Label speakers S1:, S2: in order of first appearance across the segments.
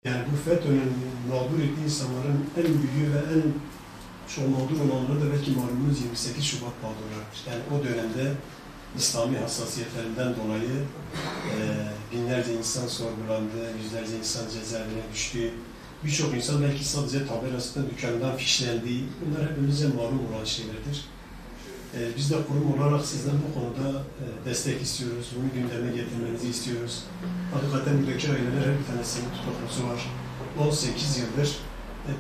S1: Yani bu FETÖ'nün mağdur ettiği insanların en büyüğü ve en çok mağdur olanları da belki malumunuz 28 Şubat mağdurlarıdır. Yani o dönemde İslami hassasiyetlerinden dolayı binlerce insan sorgulandı, yüzlerce insan cezaevine düştü. Birçok insan belki sadece tabelasından, dükkanından fişlendi. Bunlar hepimize malum olan şeylerdir. Biz de kurum olarak sizden bu konuda destek istiyoruz. Bunu gündeme getirmenizi istiyoruz. Hakikaten buradaki aileler her bir tanesinin tutuklusu var. 18 yıldır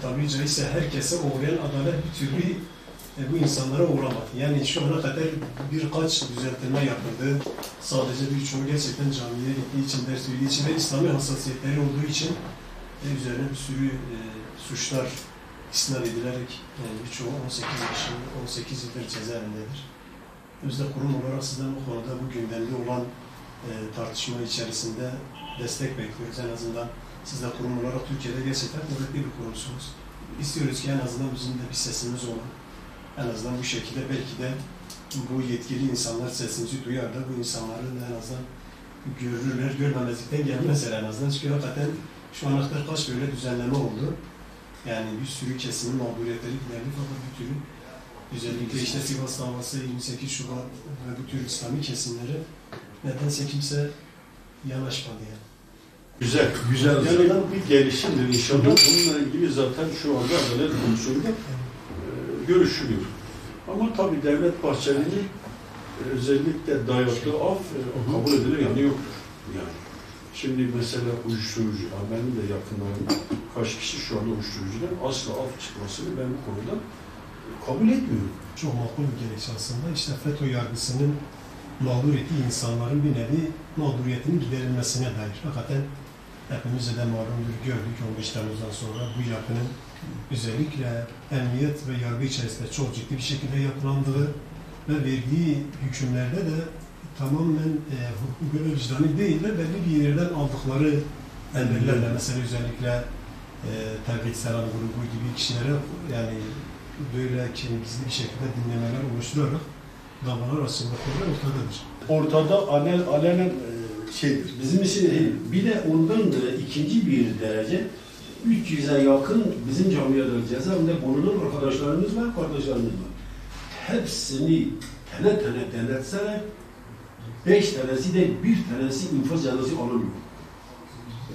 S1: tabiri caizse herkese uğrayan adalet bir türlü bu insanlara uğramadı. Yani şu ana kadar birkaç düzeltme yapıldı. Sadece birçoğu gerçekten camiye gittiği için, ders verdiği için ve İslami hassasiyetleri olduğu için üzerine bir sürü suçlar isnat edilerek birçoğu 18 yıldır cezaevindedir. Biz de kurum olarak sizden bu konuda bu gündemde olan tartışma içerisinde destek bekliyoruz. En azından siz de kurum olarak Türkiye'de gerçekten kuvvetli bir kurumsunuz. İstiyoruz ki en azından bizim de bir sesimiz olan, en azından bu şekilde belki de bu yetkili insanlar sesimizi duyar da bu insanların en azından görürler, görmemezlikten gelmezler en azından. Çünkü hakikaten şu ana kadar kaç böyle düzenleme oldu. Yani bir sürü kesimin mağduriyetleri giderdi fakat bir türlü özellikle işte Sivas davası, 28 Şubat ve bu tür İslami kesimleri nedense kimse yanaşmadı yani.
S2: Güzel, güzel. Yani bir gelişimdir inşallah. Bununla ilgili zaten şu anda Adalet Komisyonu'nda görüşülüyor. Ama tabii Devlet Bahçeli'nin özellikle dayattığı af kabul edilir yani yoktur. Yani. Şimdi mesela uyuşturucu, benim de yakınlarım kaç kişi şu anda uyuşturucudan asla af çıkmasını ben bu konuda kabul etmiyorum.
S1: Çok makul bir gerekçe aslında. İşte FETÖ yargısının mağdur ettiği insanların bir nevi mağduriyetinin giderilmesine dair. Hakikaten hepimize de malumdur, gördük 15 Temmuz'dan sonra bu yapının özellikle emniyet ve yargı içerisinde çok ciddi bir şekilde yapılandığı ve verdiği hükümlerde de tamamen hukuka ve vicdani değil de belli bir yerden aldıkları emirlerle mesela özellikle Tevhid Selam grubu gibi kişilere yani böyle gizli bir şekilde dinlemeler oluşturarak davalar açılmakları ortadadır.
S2: Ortada alenen şeydir.
S3: Bizim için bir de ondan da ikinci bir derece 300'e yakın bizim camiada cezaevinde bulunan arkadaşlarımız var, kardeşlerimiz var. Hepsini tane tane denetseler 5 tanesi de bir tanesi infaz cezası alamıyor.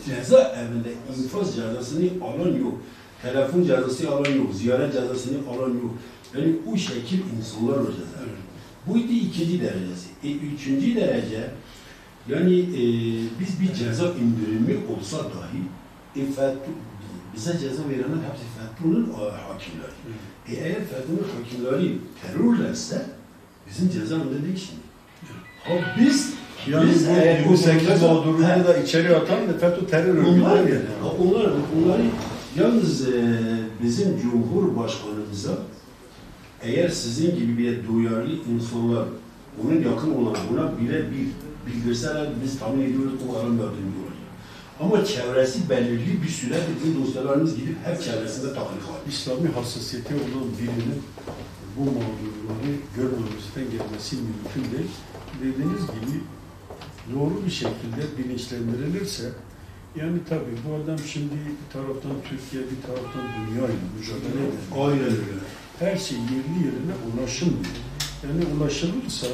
S3: Cezaevinde infaz cezasını alan yok. Telefon cezası alan yok. Ziyaret cezasını alan yok. Yani o şekil insanlar var cezaevinde. Buydu ikinci derecesi. Üçüncü derece yani biz bir ceza indirimi olsa dahi bize ceza verenler hepsi FETÖ'nün hakimleri. Eğer FETÖ'nün hakimleri terörlerse bizim cezaevinde değil şimdi. Biz
S2: yani bu 28 mağdurunu da içeri atan da FETÖ terör örgütleri yani.
S3: Onları yalnız bizim Cumhurbaşkanımıza eğer sizin gibi bir duyarlı insanlar onun yakın olan buna bile bildirseler biz tahmin ediyoruz o kadar yardımcı olacak. Ama çevresi belirli bir süre bizim dosyalarımız gidip hep çevresinde takılı kalıyor.
S2: İslami hassasiyeti olan birinin bu mağdurları görmemizden gelmesi mümkün değil. Dediğiniz gibi doğru bir şekilde bilinçlendirilirse yani tabii bu adam şimdi bir taraftan Türkiye, bir taraftan dünya ile mücadele eder.
S3: Aynen öyle.
S2: Her şey yerli yerine ulaşılmıyor. Yani ulaşılırsa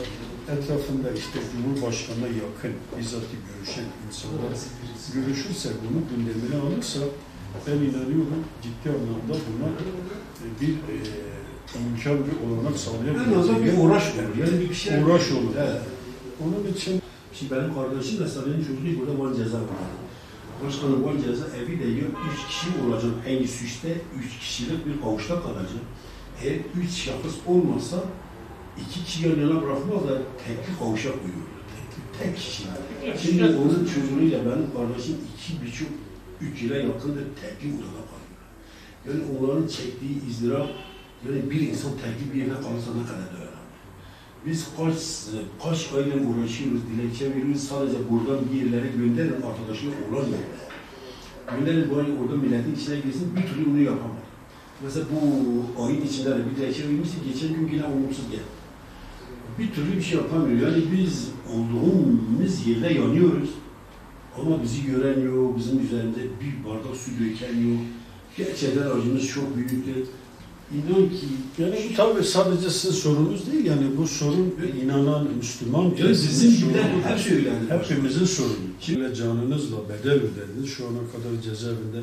S2: etrafında işte Cumhurbaşkanı'na yakın, bizzat görüşen insanlar görüşürse, bunu gündemine alırsa ben inanıyorum ciddi anlamda buna bir imkan bir olanak sağlayabileceği
S3: bir uğraş olur. Yani bir şey
S2: uğraş olur.
S3: Evet.
S2: Onun için
S3: şimdi benim kardeşim mesela benim çocuğu burada Van Ceza var. Başkanım Van Ceza evi de yok. 3 kişi olacak aynı suçta 3 kişilik bir kavuşta kalacak. Eğer 3 şahıs olmasa 2 kişi yan yana bırakmazlar, tekli kavuşa koyuyorlar. Tek kişi. Şimdi onun çocuğuyla benim kardeşim 2,5-3 yıla yakındır tekli odada kalıyor. Yani onların çektiği izdırap, yani bir insan tekli bir yerine kalırsa ne kadar dayanır? Biz kaç ayla uğraşıyoruz, dilekçe veriyoruz, sadece buradan bir yerlere gönderin arkadaşlar olan yerlere. Gönderin burayı orada milletin içine girsin, bir türlü onu yapamadı. Mesela bu ayın içinde de bir dilekçe vermiştik, geçen gün yine olumsuz geldi. Bir türlü bir şey yapamıyor. Yani biz olduğumuz yerde yanıyoruz. Ama bizi gören yok, bizim üzerinde bir bardak su döken yok. Gerçekten acımız çok büyüktür. İnan ki
S2: Yani bu tabii sadece sizin sorunuz değil, yani bu sorun inanan Müslüman
S3: bizim gibiler hep söylendi.
S2: hepimizin sorunu. Şimdi canınızla bedel ödediniz. Şu ana kadar cezaevinde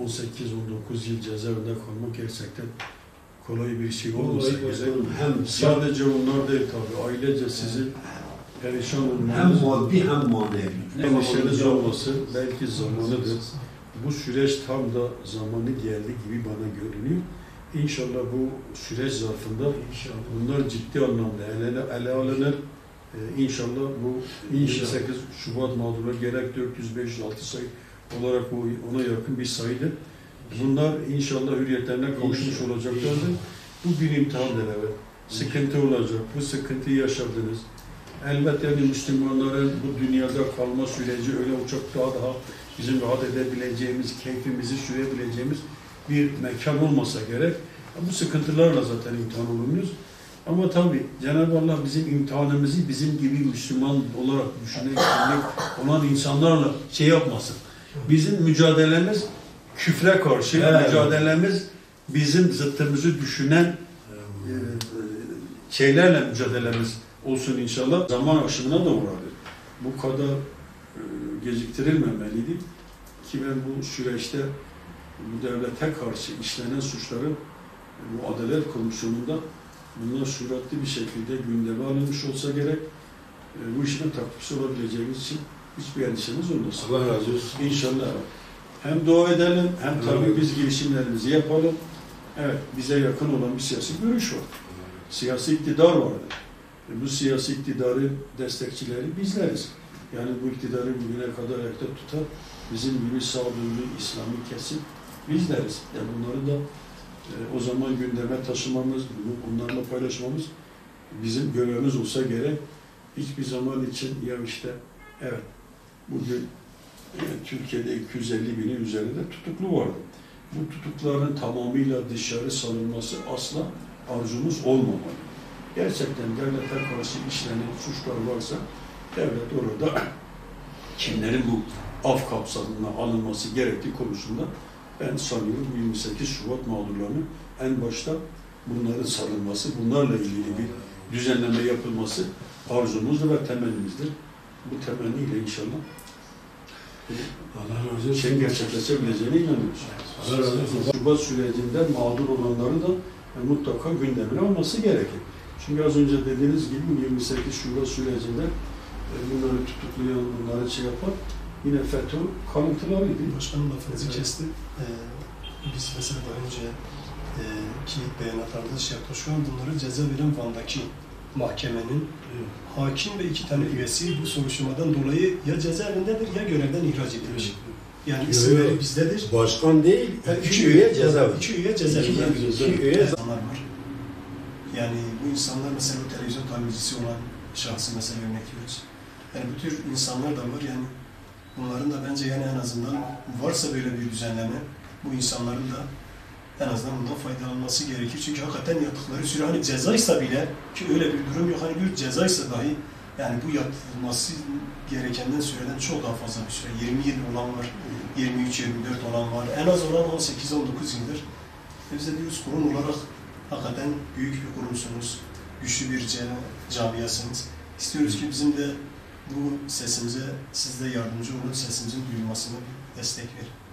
S2: 18-19 yıl cezaevinde kalmak gerçekten kolay bir şey olmasa gerek.
S3: Hem
S2: Sadece onlar değil tabii, ailece sizi perişan
S3: hem
S2: olmanız,
S3: maddi hem manevi.
S2: endişeniz olması belki zamanıdır. Bu süreç tam da zamanı geldi gibi bana görünüyor. İnşallah bu süreç zarfında bunlar ciddi anlamda ele alınır. İnşallah bu 28 Şubat mağdurları gerek 400-506 sayı olarak ona yakın bir sayıdır. Bunlar inşallah hürriyetlerine kavuşmuş olacaklardır. Bu bir imtihandır, evet. Sıkıntı olacak. Bu sıkıntıyı yaşadınız. Elbette yani Müslümanların bu dünyada kalma süreci öyle çok daha bizim rahat edebileceğimiz, keyfimizi sürebileceğimiz bir mekan olmasa gerek. Bu sıkıntılarla zaten imtihan olunmuyoruz. Ama tabii Cenab-ı Allah bizim imtihanımızı bizim gibi Müslüman olarak düşünecek olan insanlarla şey yapmasın. Bizim mücadelemiz küfre karşı, mücadelemiz bizim zıttımızı düşünen şeylerle mücadelemiz olsun inşallah. Zaman aşımına da uğradı. Bu kadar geciktirilmemeliydi ki ben bu süreçte bu devlete karşı işlenen suçları bu Adalet Komisyonu'nda bunlar süratli bir şekilde gündeme alınmış olsa gerek. Bu işin takipçisi olabileceğimiz için hiçbir endişemiz olmasın.
S3: Allah razı olsun.
S2: İnşallah. Hem dua edelim, hem tabii biz girişimlerimizi yapalım. Evet, bize yakın olan bir siyasi görüş var. Siyasi iktidar vardır. Bu siyasi iktidarın destekçileri bizleriz. Yani bu iktidarı bugüne kadar ayakta tutan bizim gibi sağduyulu İslami kesim bizleriz. Yani bunları da o zaman gündeme taşımamız, bunlarla paylaşmamız bizim görevimiz olsa gerek. Hiçbir zaman için ya işte evet bugün Türkiye'de 250 binin üzerinde tutuklu vardı. Bu tutukların tamamıyla dışarı salınması asla arzumuz olmamalı. Gerçekten devlete karşı işlenen suçlar varsa devlet orada kimlerin bu af kapsamına alınması gerektiği konusunda ben sanıyorum 28 Şubat mağdurlarının en başta bunların salınması, bunlarla ilgili bir düzenleme yapılması arzumuzdur ve temennimizdir. Bu temenniyle inşallah gerçekleşebileceğine inanıyoruz.
S3: Allah razı olsun.
S2: Şubat sürecinde mağdur olanları da mutlaka gündemine alması gerekir. Çünkü az önce dediğiniz gibi 28 Şubat sürecinde bunları tutuklayan, bunları şey yapan yine FETÖ kalıntılarıydı.
S1: Başkanım lafınızı kesti. Biz mesela daha önce ki beyanatlarda şey yaptık. Şu an bunları ceza veren Van'daki mahkemenin hakim ve 2 tane üyesi bu soruşturmadan dolayı ya cezaevindedir ya görevden ihraç edilmiş. Yani isimleri bizdedir.
S3: Başkan değil,
S1: Yani
S3: 2 üye cezaevi.
S1: 2 üye cezaevinde.
S3: 2 üye
S1: insanlar var. Yani bu insanlar mesela televizyon tamircisi olan şahsı mesela örnek veriyoruz. Yani bu tür insanlar da var yani bunların da bence yani en azından varsa böyle bir düzenleme bu insanların da en azından bundan faydalanması gerekir. Çünkü hakikaten yaptıkları süre hani cezaysa bile ki öyle bir durum yok hani bir cezaysa dahi yani bu yapılması gerekenden süreden çok daha fazla bir süre. 20 yıl olan var, 23-24 olan var. En az olan 18-19 yıldır. Biz de diyoruz kurum olarak hakikaten büyük bir kurumsunuz, güçlü bir camiasınız. İstiyoruz ki bizim de bu sesimize siz de yardımcı olun, sesimizin duyulmasına bir destek verin.